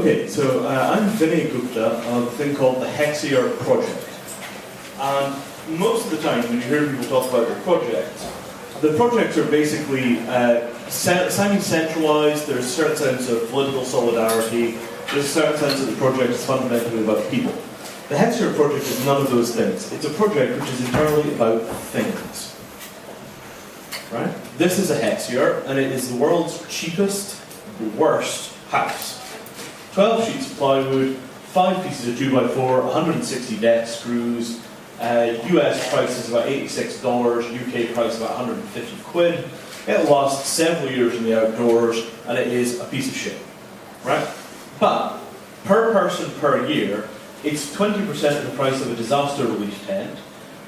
Okay, so I'm Vinay Gupta of a thing called the Hexayurt project. And most of the time when you hear people talk about their projects, the projects are basically semi-centralized, there's a certain sense of political solidarity, there's a certain sense that the project is fundamentally about people. The Hexayurt project is none of those things. It's a project which is entirely about things. Right? This is a hexayurt, and it is the world's cheapest, worst house. 12 sheets of plywood, 5 pieces of 2x4, 160 deck screws, US price is about $86, UK price about 150 quid. It'll last several years in the outdoors, and it is a piece of shit. Right? But, per person per year, it's 20% of the price of a disaster relief tent,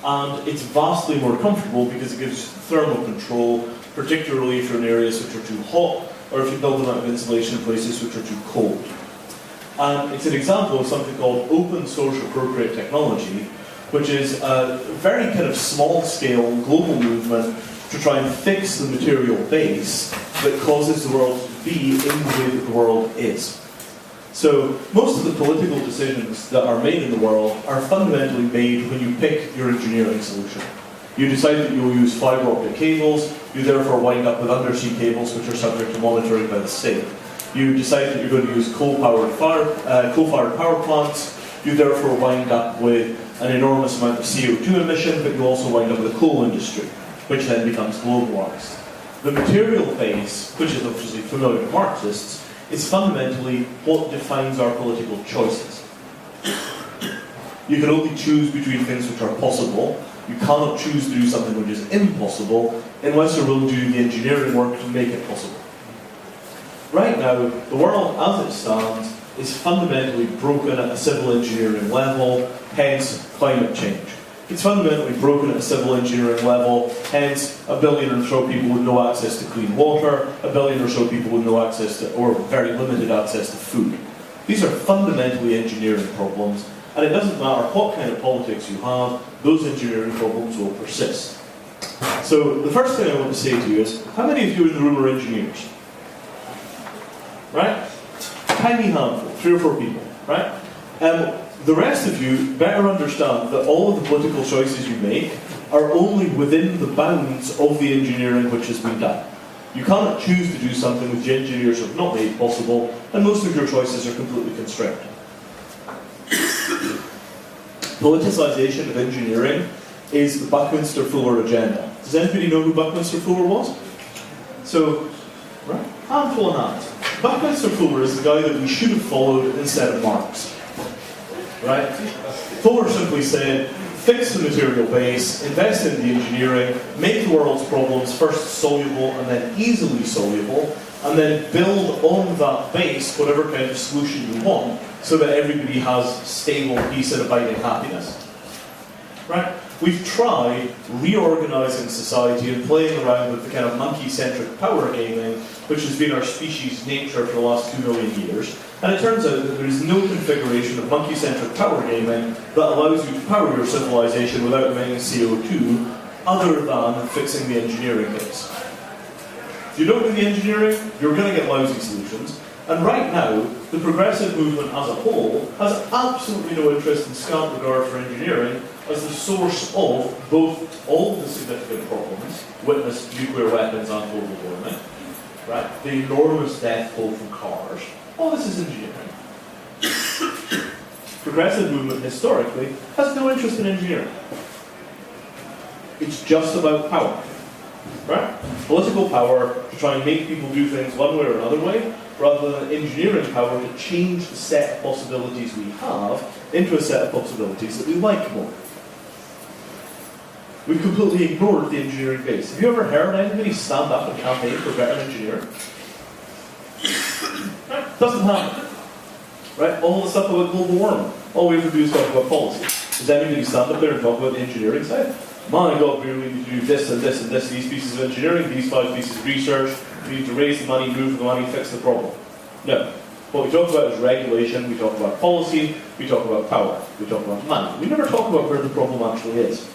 and it's vastly more comfortable because it gives thermal control, particularly if you're in areas which are too hot, or if you build them out of insulation in places which are too cold. And it's an example of something called open source appropriate technology, which is a very kind of small scale global movement to try and fix the material base that causes the world to be in the way that the world is. So most of the political decisions that are made in the world are fundamentally made when you pick your engineering solution. You decide that you'll use fiber optic cables, you therefore wind up with undersea cables which are subject to monitoring by the state. You decide that you're going to use coal-fired power plants, you therefore wind up with an enormous amount of CO2 emission, but you also wind up with a coal industry, which then becomes globalized. The material base, which is obviously familiar to Marxists, is fundamentally what defines our political choices. You can only choose between things which are possible. You cannot choose to do something which is impossible unless you're willing to do the engineering work to make it possible. Right now, the world as it stands is fundamentally broken at a civil engineering level, hence climate change. It's fundamentally broken at a civil engineering level, hence 1 billion or so people with no access to clean water, 1 billion or so people with no access to, or very limited access to food. These are fundamentally engineering problems, and it doesn't matter what kind of politics you have, those engineering problems will persist. So the first thing I want to say to you is, how many of you in the room are engineers? Right? Tiny handful, 3 or 4 people, right? The rest of you better understand that all of the political choices you make are only within the bounds of the engineering which has been done. You cannot choose to do something which the engineers have not made possible, and most of your choices are completely constrained. Politicization of engineering is the Buckminster Fuller agenda. Does anybody know who Buckminster Fuller was? So, right, handful of hands. Buckminster Fuller is the guy that we should have followed instead of Marx. Right? Fuller simply said, fix the material base, invest in the engineering, make the world's problems first soluble and then easily soluble, and then build on that base whatever kind of solution you want so that everybody has stable, peace and abiding happiness. Right? We've tried reorganizing society and playing around with the kind of monkey-centric power gaming, which has been our species' nature for the last 2 million years. And it turns out that there is no configuration of monkey-centric power gaming that allows you to power your civilization without emitting CO2, other than fixing the engineering base. If you don't do the engineering, you're going to get lousy solutions. And right now, the progressive movement as a whole has absolutely no interest in scant regard for engineering as the source of both all of the significant problems, witness nuclear weapons and global warming, right? The enormous death toll from cars. All this is engineering. Progressive movement historically has no interest in engineering. It's just about power, right? Political power to try and make people do things one way or another way, rather than engineering power to change the set of possibilities we have into a set of possibilities that we like more. We've completely ignored the engineering base. Have you ever heard anybody stand up and campaign for better engineering? Right? Doesn't happen. Right? All the stuff about global warming. All we have to do is talk about policy. Does anybody stand up there and talk about the engineering side? My God, we really need to do this and this and this, these pieces of engineering, these 5 pieces of research. We need to raise the money, move the money, fix the problem. No. What we talk about is regulation, we talk about policy, we talk about power, we talk about money. We never talk about where the problem actually is.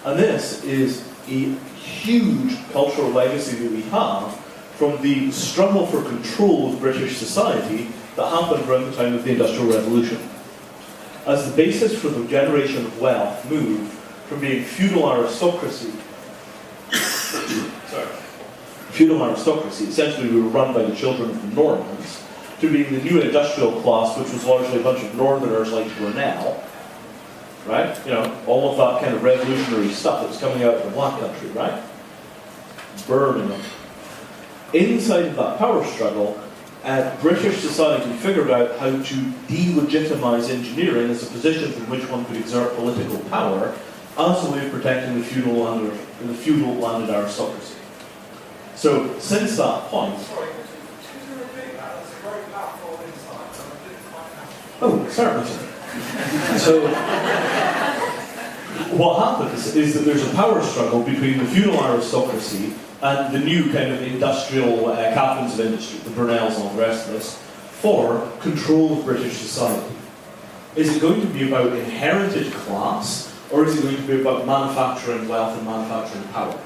And this is a huge cultural legacy that we have from the struggle for control of British society that happened around the time of the Industrial Revolution. As the basis for the generation of wealth moved from being feudal aristocracy, essentially we were run by the children of the Normans, to being the new industrial class, which was largely a bunch of northerners like we're now, right? You know, all of that kind of revolutionary stuff that was coming out of the black country, right? Burning them. Inside of that power struggle, British society figured out how to delegitimize engineering as a position from which one could exert political power as a way of protecting the feudal landed aristocracy. So, since that point... Oh, certainly. So, what happens is that there's a power struggle between the feudal aristocracy and the new kind of industrial captains of industry, the Brunels and all the rest of this, for control of British society. Is it going to be about inherited class, or is it going to be about manufacturing wealth and manufacturing power?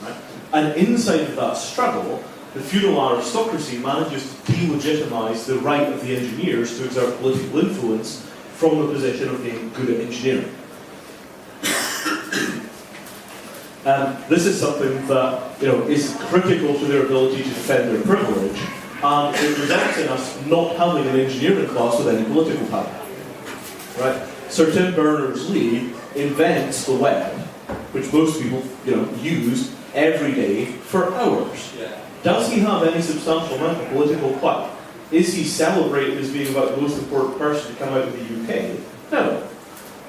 Right? And inside of that struggle, the feudal aristocracy manages to delegitimize the right of the engineers to exert political influence from the position of being good at engineering. This is something that is critical to their ability to defend their privilege, and it results in us not having an engineering class with any political power. Right? Sir Tim Berners-Lee invents the web, which most people use every day for hours. Yeah. Does he have any substantial amount of political clout? Is he celebrated as being about the most important person to come out of the UK? No.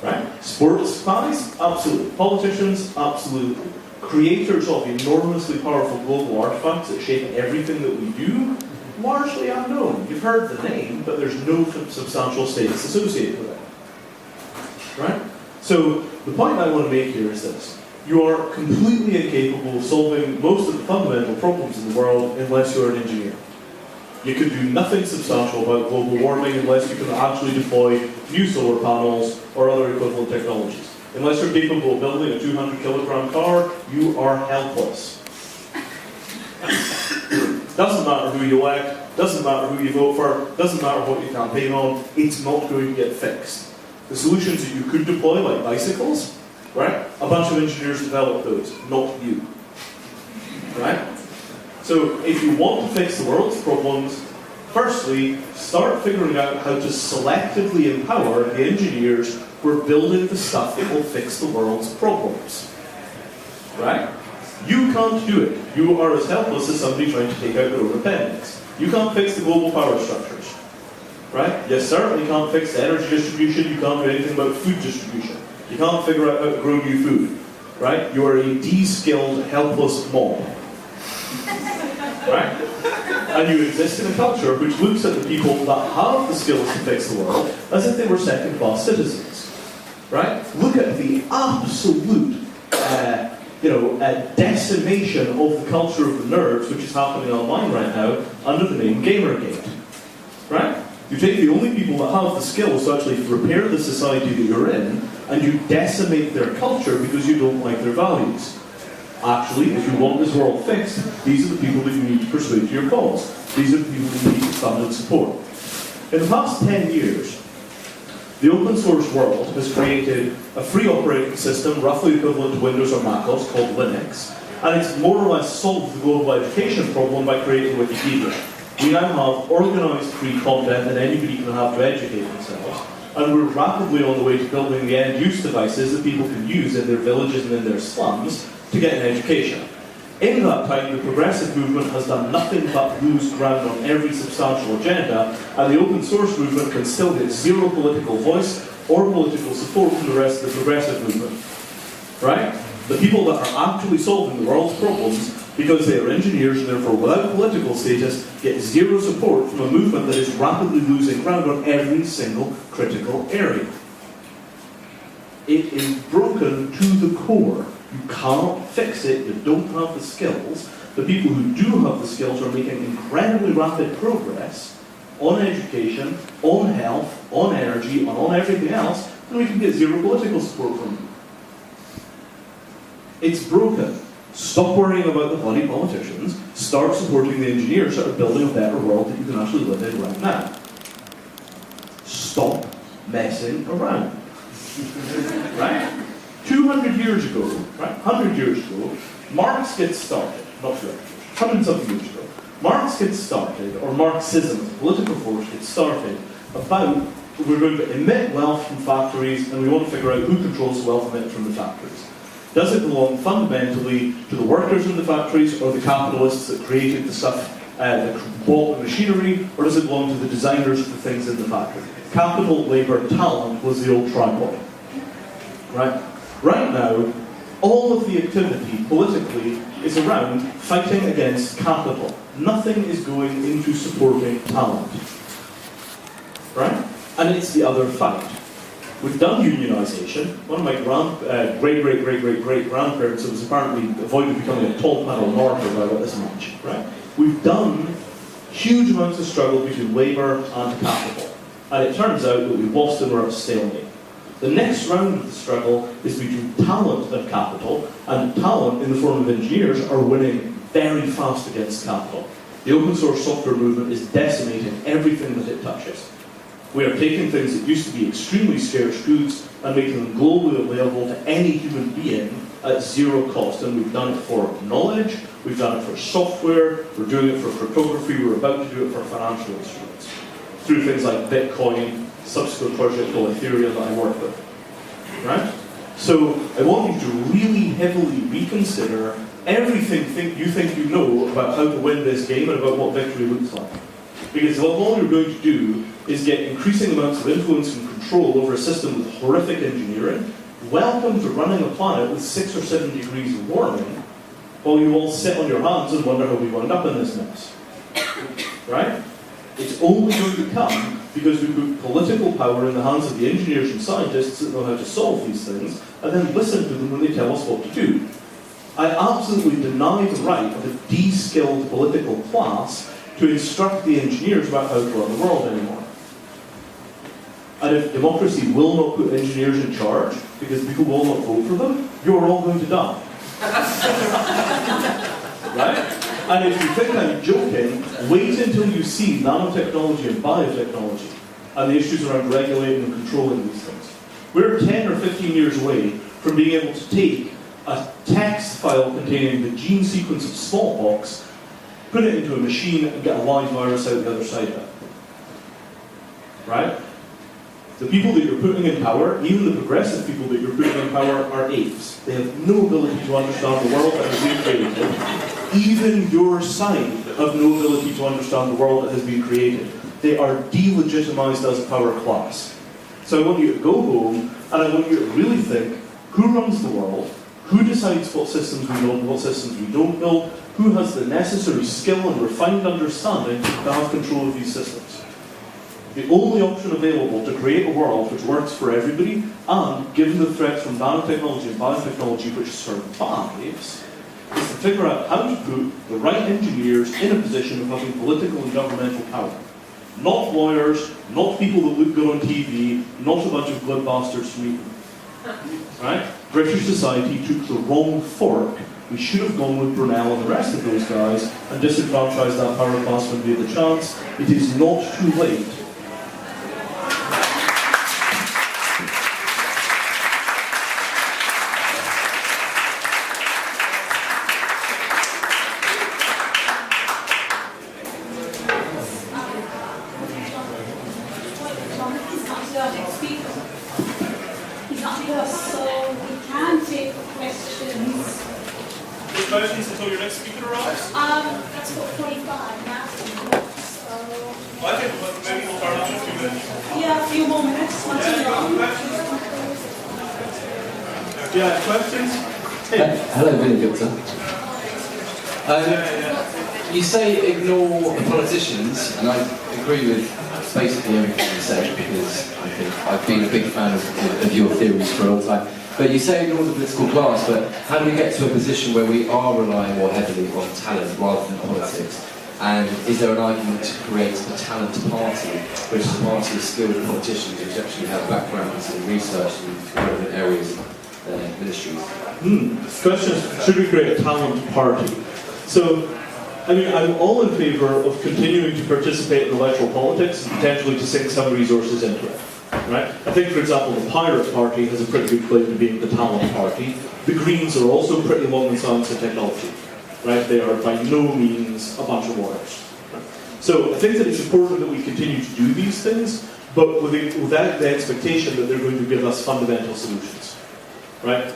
Right? Sports spies? Absolutely. Politicians? Absolutely. Creators of enormously powerful global artifacts that shape everything that we do? Largely unknown. You've heard the name, but there's no substantial status associated with it. Right? So, the point I want to make here is this. You are completely incapable of solving most of the fundamental problems in the world unless you're an engineer. You can do nothing substantial about global warming unless you can actually deploy new solar panels or other equivalent technologies. Unless you're capable of building a 200-kilogram car, you are helpless. Doesn't matter who you elect, doesn't matter who you vote for, doesn't matter what you campaign on, it's not going to get fixed. The solutions that you could deploy, like bicycles, right? A bunch of engineers developed those, not you. Right? So, if you want to fix the world's problems, firstly, start figuring out how to selectively empower the engineers who are building the stuff that will fix the world's problems. Right? You can't do it. You are as helpless as somebody trying to take out their own appendix. You can't fix the global power structures. Right? You certainly can't fix the energy distribution. You can't do anything about food distribution. You can't figure out how to grow new food. Right? You are a de-skilled, helpless mob. Right? And you exist in a culture which looks at the people that have the skills to fix the world as if they were second-class citizens. Right? Look at the absolute, decimation of the culture of the nerds, which is happening online right now under the name Gamergate. Right? You take the only people that have the skills to actually repair the society that you're in, and you decimate their culture because you don't like their values. Actually, if you want this world fixed, these are the people that you need to persuade to your cause. These are the people that you need to fund and support. In the past 10 years, the open source world has created a free operating system, roughly equivalent to Windows or Mac OS, called Linux, and it's more or less solved the global education problem by creating Wikipedia. We now have organised free content that anybody can have to educate themselves, and we're rapidly on the way to building the end-use devices that people can use in their villages and in their slums to get an education. In that time, the progressive movement has done nothing but lose ground on every substantial agenda, and the open source movement can still get zero political voice or political support from the rest of the progressive movement. Right? The people that are actually solving the world's problems, because they are engineers and therefore without political status, get zero support from a movement that is rapidly losing ground on every single critical area. It is broken to the core. You can't fix it, you don't have the skills. The people who do have the skills are making incredibly rapid progress on education, on health, on energy, and on everything else, and we can get zero political support from them. It's broken. Stop worrying about the bloody politicians. Start supporting the engineers that are building a better world that you can actually live in right now. Stop messing around. Right? 200 years ago, right? 100 years ago, Marx gets started. Not 200 years, 100-something years ago. Marx gets started, or Marxism, the political force, gets started about we're going to emit wealth from factories and we want to figure out who controls the wealth emitted from the factories. Does it belong fundamentally to the workers in the factories or the capitalists that created the stuff, that bought the machinery, or does it belong to the designers of the things in the factory? Capital, labour, talent was the old tripod. Right? Right now, all of the activity politically is around fighting against capital. Nothing is going into supporting talent. Right? And it's the other fight. We've done unionisation. One of my great-great-great-great-great-grandparents was apparently avoided becoming a top medal martyr by about this much. Right? We've done huge amounts of struggle between labour and capital. And it turns out that we've lost and we're at a stalemate. The next round of the struggle is between talent and capital, and talent in the form of engineers are winning very fast against capital. The open source software movement is decimating everything that it touches. We are taking things that used to be extremely scarce goods and making them globally available to any human being at zero cost. And we've done it for knowledge, we've done it for software, we're doing it for cryptography, we're about to do it for financial instruments. Through things like Bitcoin, subsequent project called Ethereum that I work with. Right? So I want you to really heavily reconsider everything you think you know about how to win this game and about what victory looks like. Because all you're going to do is get increasing amounts of influence and control over a system with horrific engineering. Welcome to running a planet with 6 or 7 degrees of warming, while you all sit on your hands and wonder how we wound up in this mess. Right? It's only going to come because we put political power in the hands of the engineers and scientists that know how to solve these things, and then listen to them when they tell us what to do. I absolutely deny the right of a de-skilled political class to instruct the engineers about how to run the world anymore. And if democracy will not put engineers in charge, because people will not vote for them, you're all going to die. Right? And if you think I'm joking, wait until you see nanotechnology and biotechnology and the issues around regulating and controlling these things. We're 10 or 15 years away from being able to take a text file containing the gene sequence of smallpox, put it into a machine and get a live virus out the other side of it. Right? The people that you're putting in power, even the progressive people that you're putting in power, are apes. They have no ability to understand the world that has been created. Even your side have no ability to understand the world that has been created. They are delegitimized as a power class. So I want you to go home, and I want you to really think, who runs the world? Who decides what systems we build and what systems we don't build? Who has the necessary skill and refined understanding to have control of these systems? The only option available to create a world which works for everybody, and given the threats from nanotechnology and biotechnology which survives, is to figure out how to put the right engineers in a position of having political and governmental power. Not lawyers, not people that look good on TV, not a bunch of blood bastards from Eton. Right? British society took the wrong fork. We should have gone with Brunel and the rest of those guys and disenfranchised that power class when we had the chance. It is not too late. That's what 45 now. So I think maybe we'll start on 2 minutes. yeah, a few more minutes, not too long. Yeah, questions? Hello, Vinay Gupta. You say ignore the politicians, and I agree with basically everything you say, because I think I've been a big fan of your theories for a long time. But you say ignore the political class, but how do we get to a position where we are relying more heavily on talent rather than politics? And is there an argument to create a talent party, which is a party of skilled politicians who actually have backgrounds in research in relevant areas ministries? Question is, should we create a talent party? So, I mean, I'm all in favour of continuing to participate in electoral politics and potentially to sink some resources into it. Right? I think, for example, the Pirate Party has a pretty good claim to being the talent party. The Greens are also pretty long in science and technology. Right? They are by no means a bunch of warriors. Right? So I think that it's important that we continue to do these things, but without the expectation that they're going to give us fundamental solutions. Right?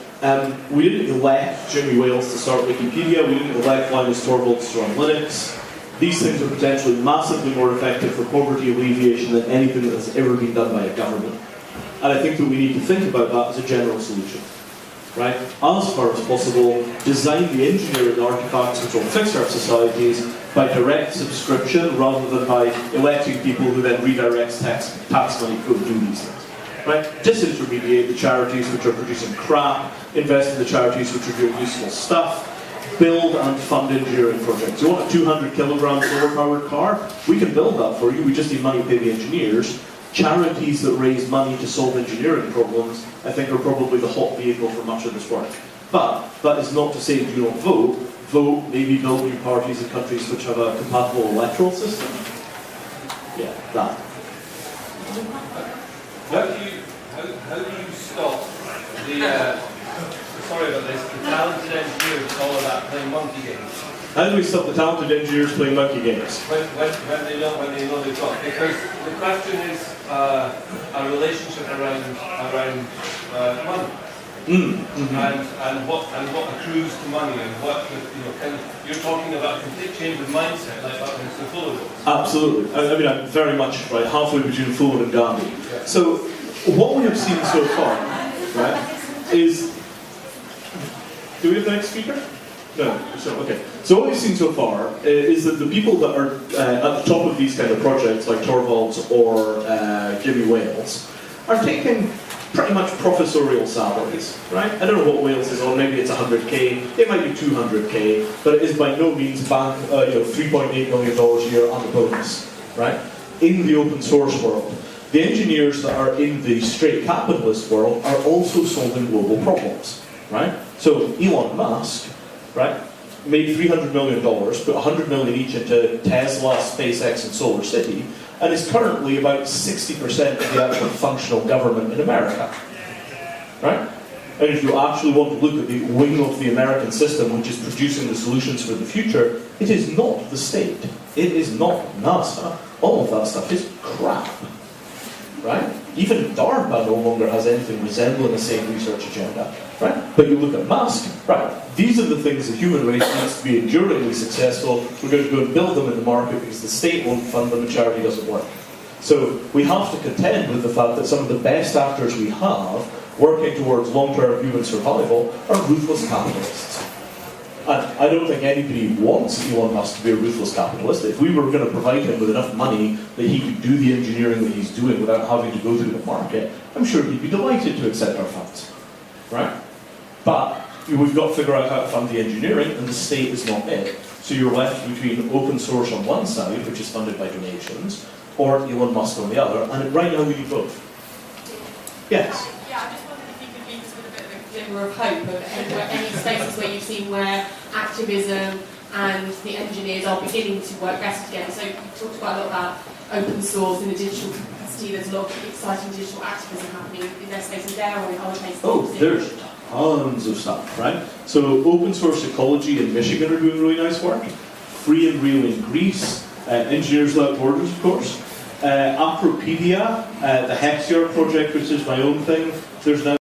We didn't elect Jimmy Wales to start Wikipedia, we didn't elect Linus Torvalds to run Linux. These things are potentially massively more effective for poverty alleviation than anything that has ever been done by a government. And I think that we need to think about that as a general solution. Right? As far as possible, design the engineering artifacts which will fix our societies by direct subscription rather than by electing people who then redirect tax money to go do these things. Right? Disintermediate the charities which are producing crap, invest in the charities which are doing useful stuff, build and fund engineering projects. You want a 200 kilogram solar powered car? We can build that for you, we just need money to pay the engineers. Charities that raise money to solve engineering problems, I think, are probably the hot vehicle for much of this work. But that is not to say do not vote. Vote, maybe build new parties in countries which have a compatible electoral system. Yeah, that. How do you stop the, sorry about this, the talented engineers all about playing monkey games? How do we stop the talented engineers playing monkey games? When they know they've got? Because the question is a relationship around money. And what accrues to money and what you're talking about a complete change of mindset like Buckminster Fuller was. Absolutely. I mean, I'm very much right halfway between Fuller and Gandhi. Yeah. So what we have seen so far, right, is, do we have the next speaker? No. So okay. So what we've seen so far is that the people that are at the top of these kind of projects, like Torvalds or Jimmy Wales, are taking pretty much professorial salaries, right? I don't know what Wales is on, maybe it's 100k, it might be 200k, but it is by no means $3.8 million a year on the bonus, right? In the open source world. The engineers that are in the straight capitalist world are also solving global problems, right? So Elon Musk, right, made $300 million, put $100 million each into Tesla, SpaceX, and Solar City, and is currently about 60% of the actual functional government in America. Right? And if you actually want to look at the wing of the American system which is producing the solutions for the future, it is not the state. It is not NASA. All of that stuff is crap. Right? Even DARPA no longer has anything resembling the same research agenda. Right? But you look at Musk, right? These are the things the human race needs to be enduringly successful. We're going to go and build them in the market because the state won't fund them and charity doesn't work. So we have to contend with the fact that some of the best actors we have working towards long-term human survival are ruthless capitalists. And I don't think anybody wants Elon Musk to be a ruthless capitalist. If we were going to provide him with enough money that he could do the engineering that he's doing without having to go through the market, I'm sure he'd be delighted to accept our funds. Right? But we've got to figure out how to fund the engineering, and the state is not it. So you're left between open source on one side, which is funded by donations, or Elon Musk on the other, and right now we need both. Yes? Yeah, I just wondered if you could leave us with a bit of a glimmer of hope of any spaces where you've seen where activism and the engineers are beginning to work better together. So you talked quite a lot about open source in the digital capacity. There's a lot of exciting digital activism happening. Is there spaces there or in other places? Oh, there's tons of stuff, right? So open source ecology in Michigan are doing really nice work. Free and Real in Greece. Engineers Without Borders, of course. Apropedia, the Hexayurt project, which is my own thing. There's now